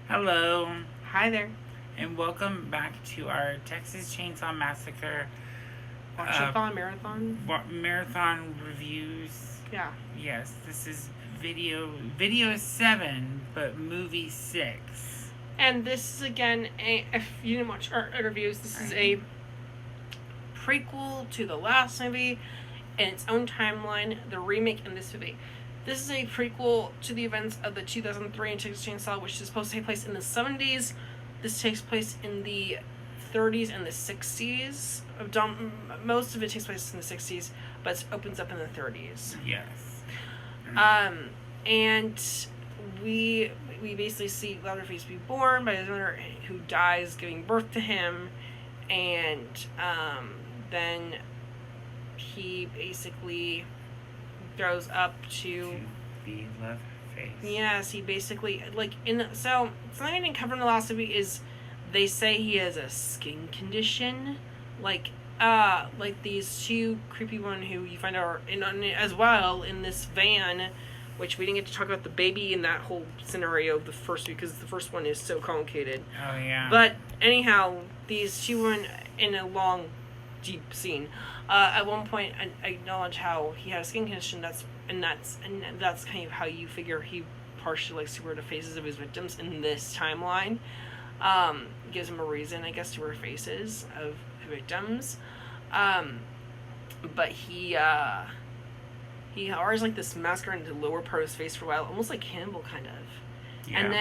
Hello, Hi there. and welcome back to our Texas Chainsaw Massacre uh, Watch-a-thon, marathon. marathon reviews. Yeah. Yes, this is video 7, but movie 6. And this is again if you didn't watch our interviews, this is a prequel to the last movie in its own timeline, the remake in this movie. This is a prequel to the events of the 2003 Texas Chainsaw, which is supposed to take place in the 70s. This takes place in the 30s and the 60s. Most of it takes place in the 60s, but it opens up in the 30s. Yes. And we basically see Leatherface be born by his mother, who dies giving birth to him, and then he basically grows up to be Leatherface. Yes, he basically so something I didn't cover in the last movie is they say he has a skin condition, like these two creepy women who you find out in as well in this van, which we didn't get to talk about the baby in that whole scenario of the first because the first one is so complicated. Oh yeah. But anyhow, these two women in a long, deep scene. At one point, I acknowledge how he had a skin condition. That's kind of how you figure he partially likes to wear the faces of his victims in this timeline. Gives him a reason, I guess, to wear faces of victims. But he wears like this mask around the lower part of his face for a while, almost like Hannibal kind of. Yeah. And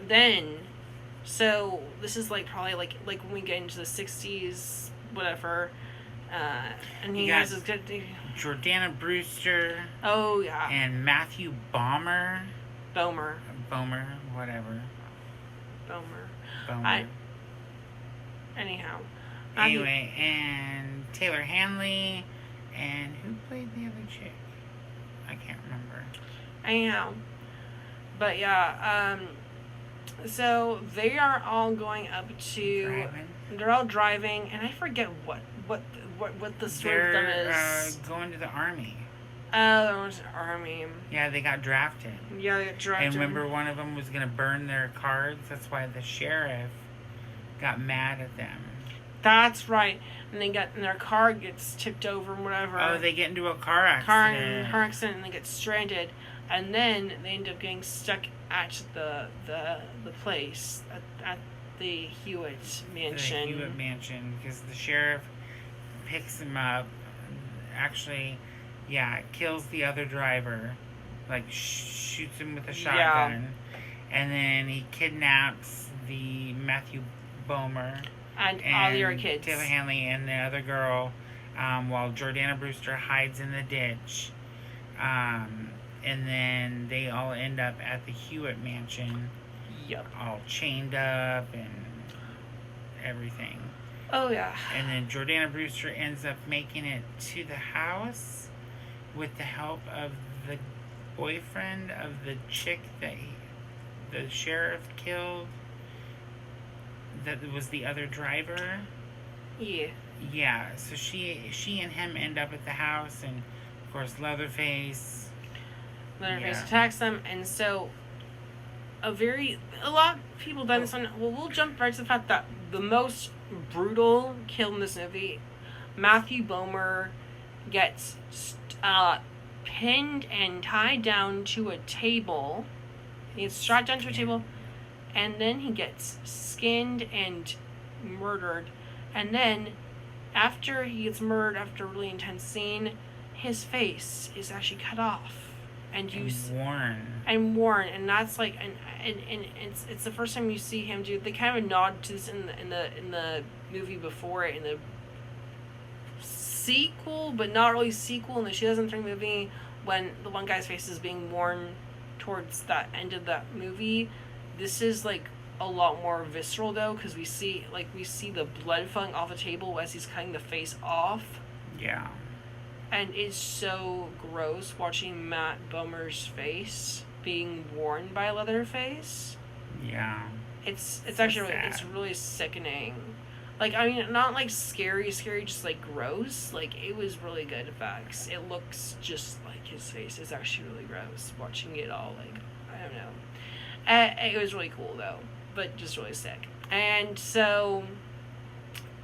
then so this is probably like when we get into the 60s, whatever. And he has his good. Jordana Brewster. Oh yeah. And Matthew Bomer, whatever. Bomer. Anyhow. Anyway, and Taylor Hanley, and who played the other chick? I can't remember. Anyhow, but yeah. So they are all going up to. Driving. They're all driving, and I forget what the story of them is. Going to the army. Oh, they're going to the army. Yeah, they got drafted. Yeah, they got drafted. And remember, one of them was going to burn their cards. That's why the sheriff got mad at them. That's right. And their car gets tipped over and whatever. Oh, they get into a car accident. Car accident, and they get stranded. And then they end up getting stuck at the place at the Hewitt mansion. The Hewitt mansion, because the sheriff picks him up. Actually, yeah, kills the other driver, shoots him with a shotgun, and then he kidnaps the Matthew Bomer and all the other kids, Taylor Hanley and the other girl, while Jordana Brewster hides in the ditch. And then they all end up at the Hewitt mansion. Yep. All chained up and everything. Oh, yeah. And then Jordana Brewster ends up making it to the house with the help of the boyfriend of the chick that the sheriff killed. That was the other driver. Yeah. Yeah, so she and him end up at the house, and of course Leatherface attacks them, and so a lot of people done this one. Well, we'll jump right to the fact that the most brutal kill in this movie, Matthew Bomer gets pinned and tied down to a table. He gets strapped down to a table, and then he gets skinned and murdered. And then, after he gets murdered, after a really intense scene, his face is actually cut off. And worn, and that's and it's the first time you see him do. They kind of nod to this in the movie before it, in the sequel, but not really sequel, in the 2003 movie, when the one guy's face is being worn towards that end of that movie. This is a lot more visceral though, because we see the blood falling off the table as he's cutting the face off. Yeah. And it's so gross watching Matt Bomer's face being worn by Leatherface. Yeah. It's actually it's really sickening. Not scary, just gross. It was really good effects. It looks just like his face. It's actually really gross watching it all. I don't know. It was really cool though, but just really sick. And so,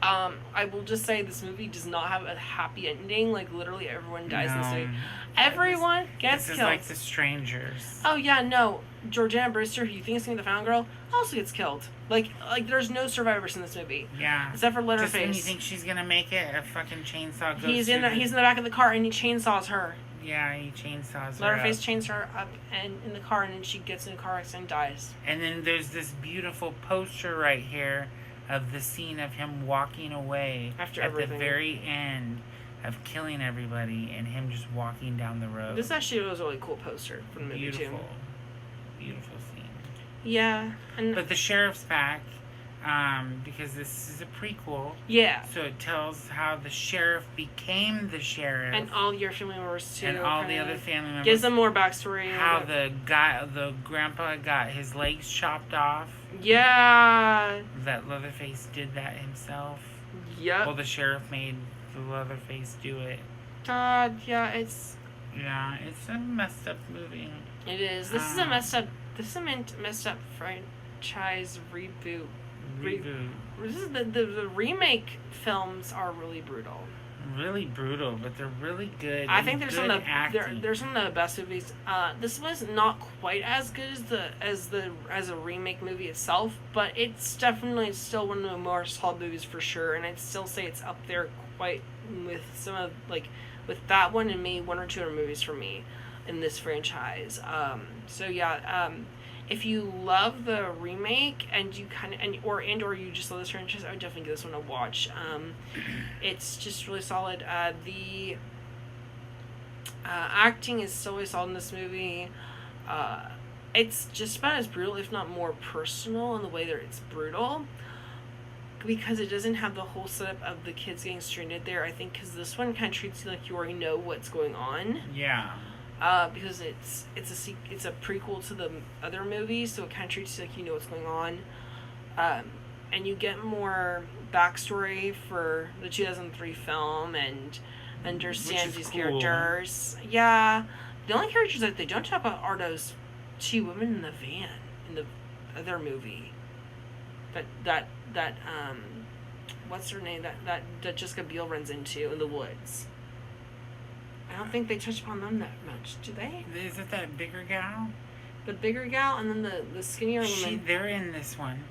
I will just say this movie does not have a happy ending. Like literally everyone dies in this movie. Everyone gets this killed. This is like The Strangers. Oh yeah, no. Jordana Brewster, who you think is gonna be the final girl, also gets killed. Like there's no survivors in this movie. Yeah. Except for Leatherface. Just when you think she's gonna make it, a fucking chainsaw goes He's in the back of the car and he chainsaws her. Yeah, he chainsaws her. Leatherface chains her up and in the car, and then she gets in a car accident and dies. And then there's this beautiful poster right here of the scene of him walking away after at the very end of killing everybody and him just walking down the road. This actually was a really cool poster from the movie too. Beautiful scene. Yeah, but the sheriff's back because this is a prequel. Yeah. So it tells how the sheriff became the sheriff. And all your family members too. And all the other family members. Gives them more backstory. How the grandpa got his legs chopped off. Yeah. That Leatherface did that himself. Yep. Well, the sheriff made the Leatherface do it. Yeah, it's... Yeah, it's a messed up movie. It is. This is a messed up franchise reboot. This is the remake films are really brutal. Really brutal, but they're really good. I think there's some of the best movies. This was not quite as good as a remake movie itself, but it's definitely still one of the more solid movies for sure. And I'd still say it's up there quite with some of with that one and maybe one or two other movies for me in this franchise. So yeah. If you love the remake and you or you just love this franchise, I would definitely give this one a watch. It's just really solid. The acting is so really solid in this movie. It's just about as brutal, if not more personal, in the way that it's brutal. Because it doesn't have the whole setup of the kids getting stranded there. I think because this one kind of treats you like you already know what's going on. Yeah. Because it's a prequel to the other movies, so it kind of treats you like you know what's going on, and you get more backstory for the 2003 film and understand these characters. Yeah, the only characters that they don't talk about are those two women in the van in the other movie. That what's her name? That Jessica Biel runs into in the woods. I don't think they touch upon them that much, do they? Is it that bigger gal? The bigger gal, and then the skinnier woman. They're in this one.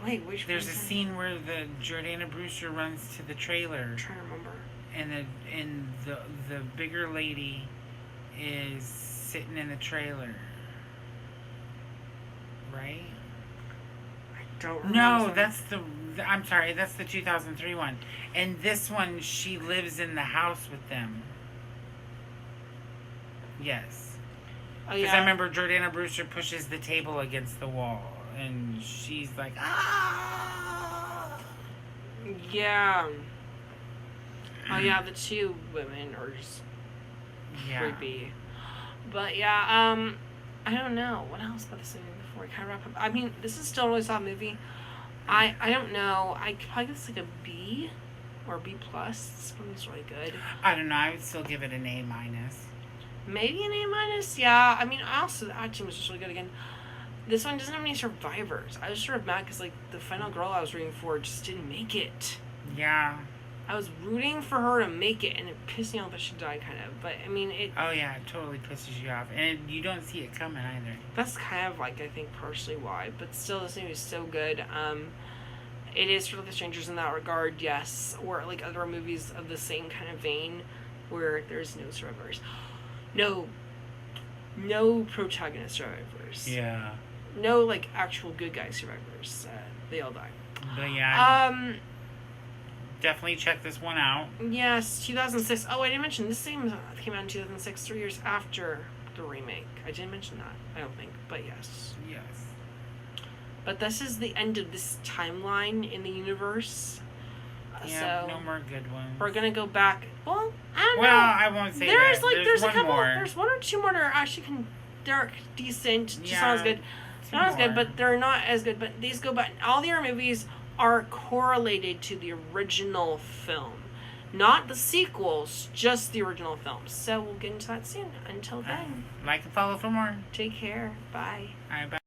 Wait, which one? There's a scene where the Jordana Brewster runs to the trailer. I'm trying to remember. And the bigger lady is sitting in the trailer. Right? I don't remember. No, I'm sorry, that's the 2003 one. And this one, she lives in the house with them. Yes. Oh, Because I remember Jordana Brewster pushes the table against the wall, and she's like, ah! Yeah. Oh, yeah, the two women are just creepy. But, yeah, I don't know. What else about this movie before we kind of wrap up? I mean, this is still a really solid movie. I don't know. I could probably give this like a B or B+. This movie's really good. I don't know. I would still give it an A-. Maybe an A-. Yeah. I mean, the acting was just really good again. This one doesn't have any survivors. I was sort of mad because, like, the final girl I was rooting for just didn't make it. Yeah. I was rooting for her to make it, and it pissed me off that she died, kind of. But, I mean, it... Oh, yeah, it totally pisses you off. And you don't see it coming, either. That's kind of, like, I think, partially why. But still, this movie is so good. It is sort of The Strangers in that regard, yes. Or, like, other movies of the same kind of vein where there's no survivors. No protagonist survivors. Yeah. No, like, actual good guy survivors. They all die. But, yeah. Definitely check this one out. Yes, 2006. Oh, I didn't mention this came out in 2006, 3 years after the remake. I didn't mention that, I don't think, but yes. Yes. But this is the end of this timeline in the universe. Yeah, so no more good ones. We're gonna go back. Well, I don't know. Well, I won't say there's that. Like, there's a couple. More. There's one or two more that are actually they're decent. Just not as good. Not as good, but they're not as good. But these go back. All the other movies are correlated to the original film, not the sequels, just the original film. So we'll get into that soon. Until then, like and follow for more. Take care. Bye. All right, bye.